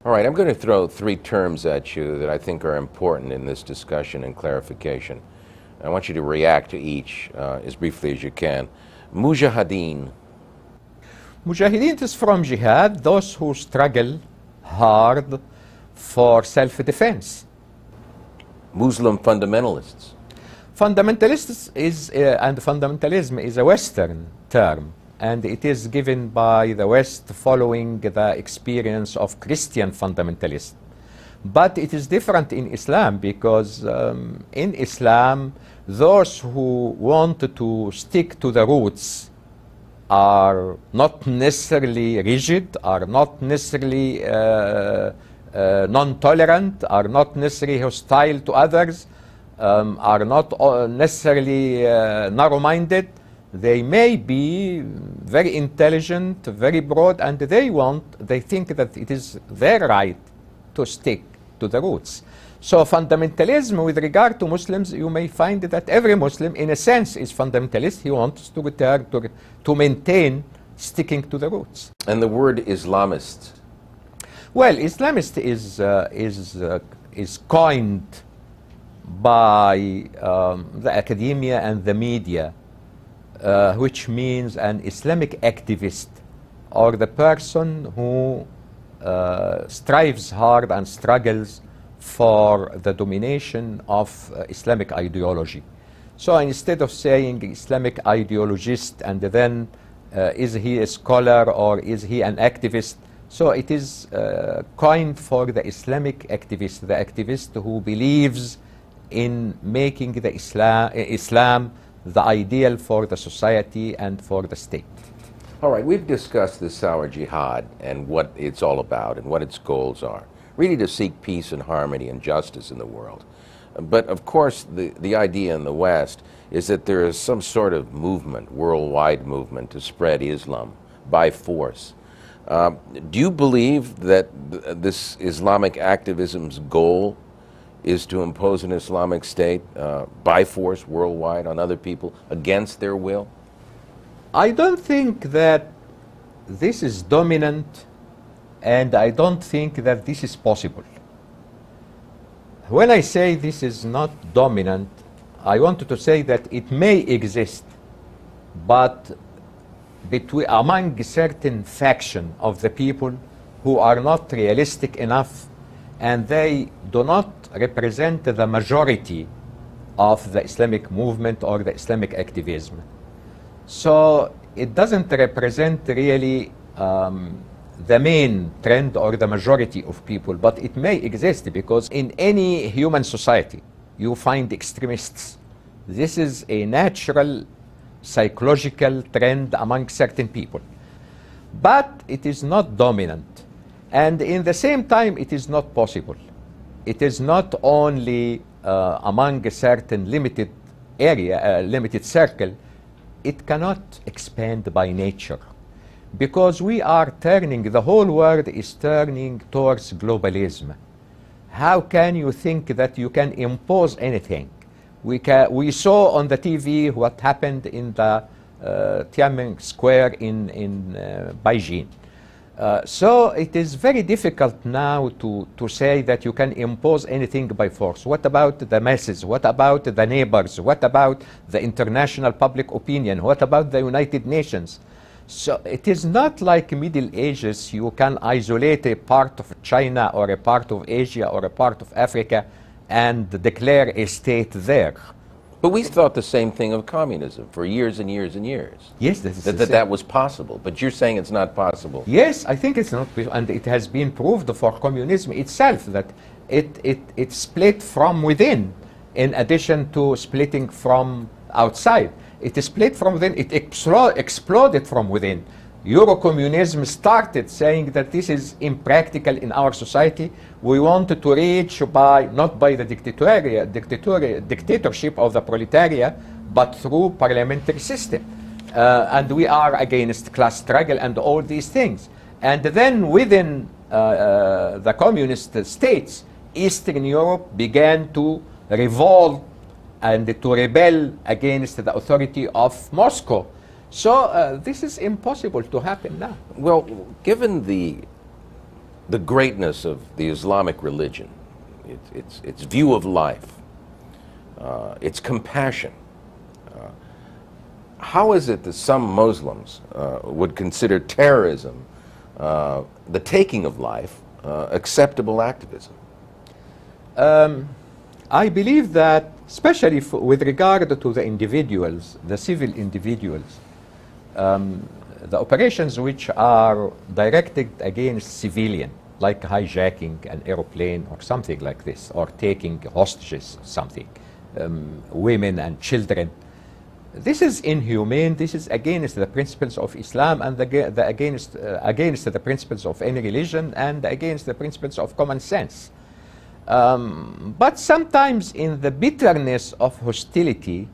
All right, I'm going to throw three terms at you that I think are important in this discussion and clarification. I want you to react to each as briefly as you can. Mujahideen. Mujahideen is from Jihad, those who struggle hard for self-defense. Muslim fundamentalists. Fundamentalists is, and fundamentalism is a Western term, and it is given by the West following the experience of Christian fundamentalists. But it is different in Islam because in Islam, those who want to stick to the roots are not necessarily rigid, are not necessarily non-tolerant, are not necessarily hostile to others, are not necessarily narrow-minded. They may be very intelligent, very broad, and they think that it is their right to stick to the roots. So fundamentalism with regard to Muslims, you may find that every Muslim, in a sense, is fundamentalist. He wants to return to maintain sticking to the roots. And the word Islamist. Well, Islamist is coined by the academia and the media, which means an Islamic activist, or the person who strives hard and struggles for the domination of Islamic ideology. So instead of saying Islamic ideologist and then is he a scholar or is he an activist, so it is coined for the Islamic activist, the activist who believes in making the Islam the ideal for the society and for the state. All right, we've discussed this hour jihad and what it's all about and what its goals are. Really to seek peace and harmony and justice in the world. But of course, the idea in the West is that there is some sort of movement, worldwide movement, to spread Islam by force. Do you believe that this Islamic activism's goal is to impose an Islamic state by force worldwide on other people against their will? I don't think that this is dominant, and I don't think that this is possible. When I say this is not dominant, I wanted to say that it may exist, but among a certain faction of the people who are not realistic enough, and they do not represent the majority of the Islamic movement or the Islamic activism. So it doesn't represent really the main trend or the majority of people, but it may exist because in any human society you find extremists. This is a natural psychological trend among certain people, but it is not dominant, and in the same time it is not possible. It is not only among a certain limited area, limited circle. It cannot expand by nature, because we are turning, the whole world is turning towards globalism. How can you think that you can impose anything? We saw on the TV what happened in the Tiananmen Square in Beijing. So it is very difficult now to say that you can impose anything by force. What about the masses? What about the neighbors? What about the international public opinion? What about the United Nations? So it is not like Middle Ages. You can isolate a part of China or a part of Asia or a part of Africa and declare a state there. But we thought the same thing of communism for years and years and years. Yes, that was possible. But you're saying it's not possible. Yes, I think it's not, and it has been proved for communism itself that it split from within, in addition to splitting from outside. It split from within. It exploded from within. Eurocommunism started saying that this is impractical in our society. We wanted to reach not by the dictatorship of the proletariat, but through parliamentary system. And we are against class struggle and all these things. And then within the communist states, Eastern Europe began to revolt and to rebel against the authority of Moscow. So this is impossible to happen now. Well, given the the greatness of the Islamic religion, its view of life, its compassion. How is it that some Muslims would consider terrorism, the taking of life, acceptable activism? I believe that, especially with regard to the individuals, the civil individuals, the operations which are directed against civilian, like hijacking an aeroplane or something like this, or taking hostages, something, women and children. This is inhumane. This is against the principles of Islam and against the principles of any religion and against the principles of common sense. But sometimes in the bitterness of hostility,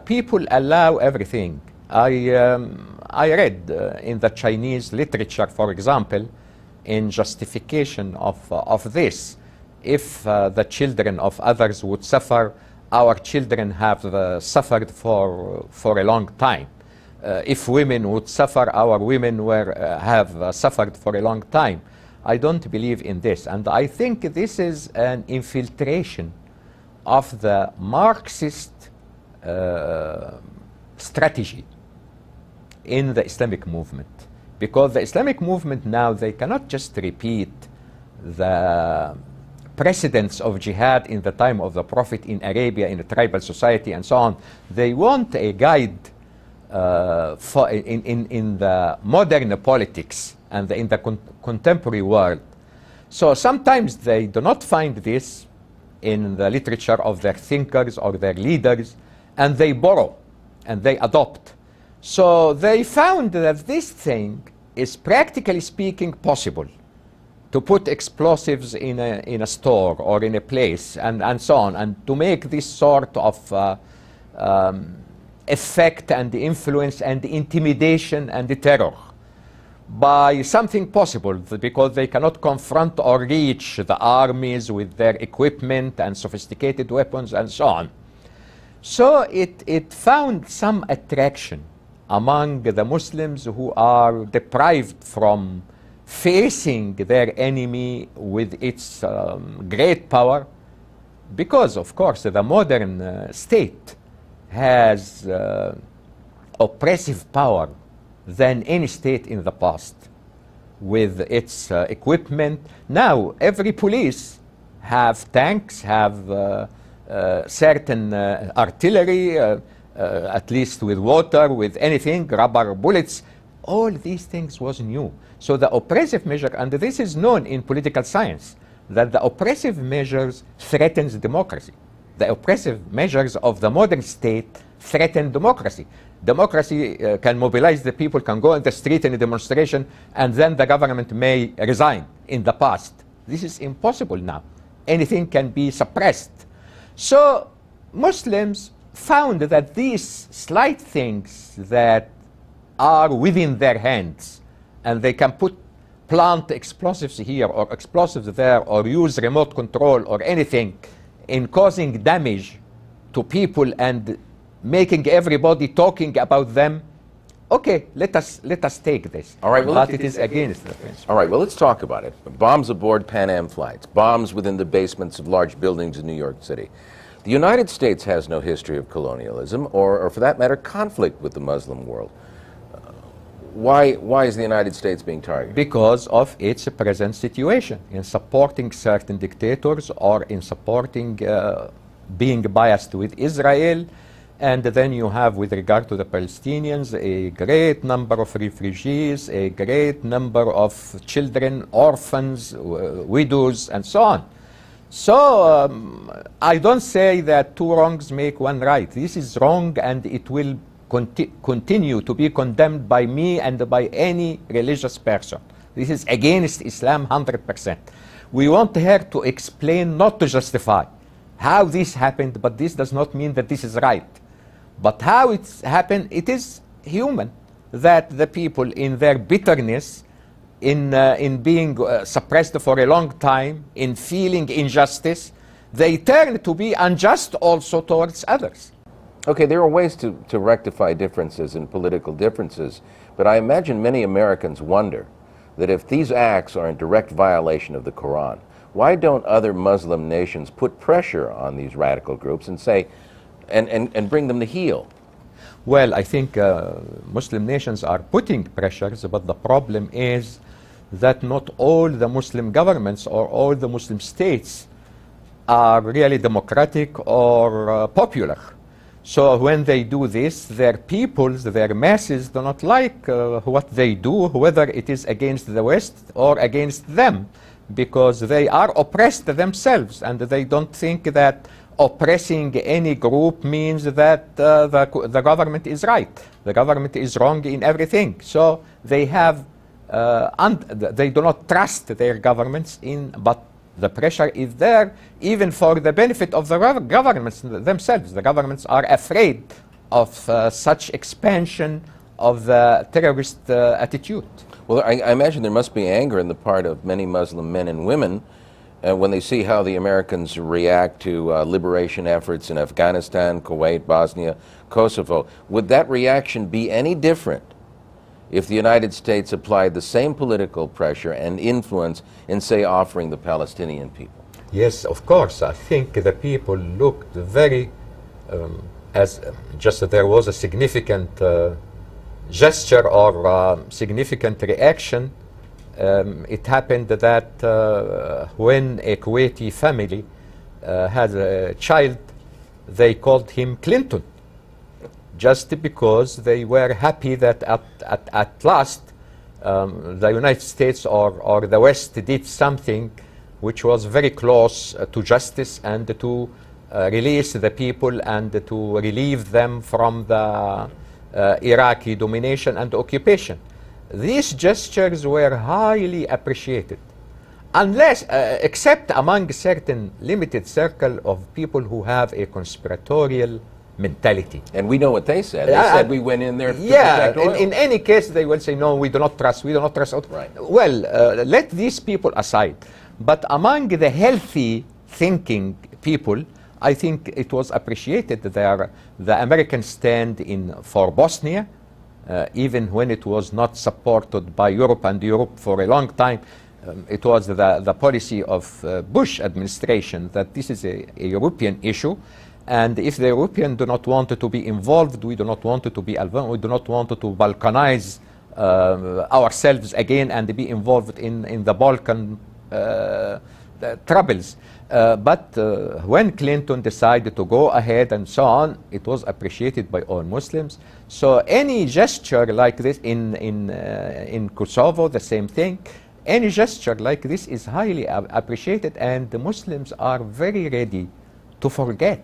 people allow everything. I read in the Chinese literature, for example, in justification of this, if the children of others would suffer, our children have suffered for a long time. If women would suffer, our women have suffered for a long time. I don't believe in this, and I think this is an infiltration of the Marxist strategy in the Islamic movement, because the Islamic movement now, they cannot just repeat the precedents of jihad in the time of the Prophet in Arabia, in a tribal society and so on. They want a guide in the modern politics and in the contemporary world. So sometimes they do not find this in the literature of their thinkers or their leaders, and they borrow and they adopt. So they found that this thing is, practically speaking, possible. To put explosives in a store or in a place and so on, and to make this sort of effect and influence and intimidation and terror by something possible, because they cannot confront or reach the armies with their equipment and sophisticated weapons and so on. So it found some attraction among the Muslims who are deprived from facing their enemy with its great power, because, of course, the modern state has oppressive power than any state in the past with its equipment. Now, every police have tanks, have certain artillery, at least with water, with anything, rubber bullets. All these things was new. So the oppressive measure, and this is known in political science, that the oppressive measures threatens democracy. The oppressive measures of the modern state threaten democracy. Democracy can mobilize the people, can go in the street in a demonstration, and then the government may resign. In the past, this is impossible now. Anything can be suppressed. So Muslims found that these slight things that are within their hands, and they can plant explosives here or explosives there, or use remote control or anything in causing damage to people and making everybody talking about them. Okay, let us take this. All right, well, but it is against the principle. All right, well, let's talk about it. Bombs aboard Pan Am flights, bombs within the basements of large buildings in New York City. The United States has no history of colonialism or for that matter, conflict with the Muslim world. Why is the United States being targeted? Because of its present situation in supporting certain dictators, or in supporting being biased with Israel. And then you have, with regard to the Palestinians, a great number of refugees, a great number of children, orphans, widows, and so on. So I don't say that two wrongs make one right. This is wrong, and it will continue to be condemned by me and by any religious person. This is against Islam 100%. We want here to explain, not to justify, how this happened, but this does not mean that this is right. But how it's happened, it is human that the people, in their bitterness, in being suppressed for a long time, in feeling injustice, they turn to be unjust also towards others. Okay, there are ways to rectify differences and political differences, but I imagine many Americans wonder, that if these acts are in direct violation of the Quran, why don't other Muslim nations put pressure on these radical groups and say, and bring them to heel? Well, I think Muslim nations are putting pressures, but the problem is that not all the Muslim governments or all the Muslim states are really democratic or popular. So when they do this, their peoples, their masses do not like what they do, whether it is against the West or against them, because they are oppressed themselves, and they don't think that oppressing any group means that the government is right. The government is wrong in everything. So they have, they do not trust their governments but the pressure is there even for the benefit of the governments themselves. The governments are afraid of such expansion of the terrorist attitude. Well, I imagine there must be anger in the part of many Muslim men and women when they see how the Americans react to liberation efforts in Afghanistan, Kuwait, Bosnia, Kosovo. Would that reaction be any different if the United States applied the same political pressure and influence in, say, offering the Palestinian people? Yes, of course. I think the people looked very, as just there was a significant gesture or significant reaction. It happened that when a Kuwaiti family had a child, they called him Clinton, just because they were happy that at last the United States or the West did something which was very close to justice and to release the people and to relieve them from the Iraqi domination and occupation. These gestures were highly appreciated, unless, except among certain limited circle of people who have a conspiratorial mentality. And we know what they said. They said we went in there to protect oil. In any case, they will say, no, we do not trust, we do not trust. Right. Well, let these people aside. But among the healthy thinking people, I think it was appreciated that the American stand for Bosnia, even when it was not supported by Europe, and Europe for a long time, it was the policy of Bush administration that this is a European issue. And if the Europeans do not want to be involved, we do not want to be involved, we do not want to balkanize ourselves again and be involved in the Balkan troubles. But when Clinton decided to go ahead and so on, it was appreciated by all Muslims. So any gesture like this in Kosovo, the same thing, any gesture like this is highly appreciated, and the Muslims are very ready to forget.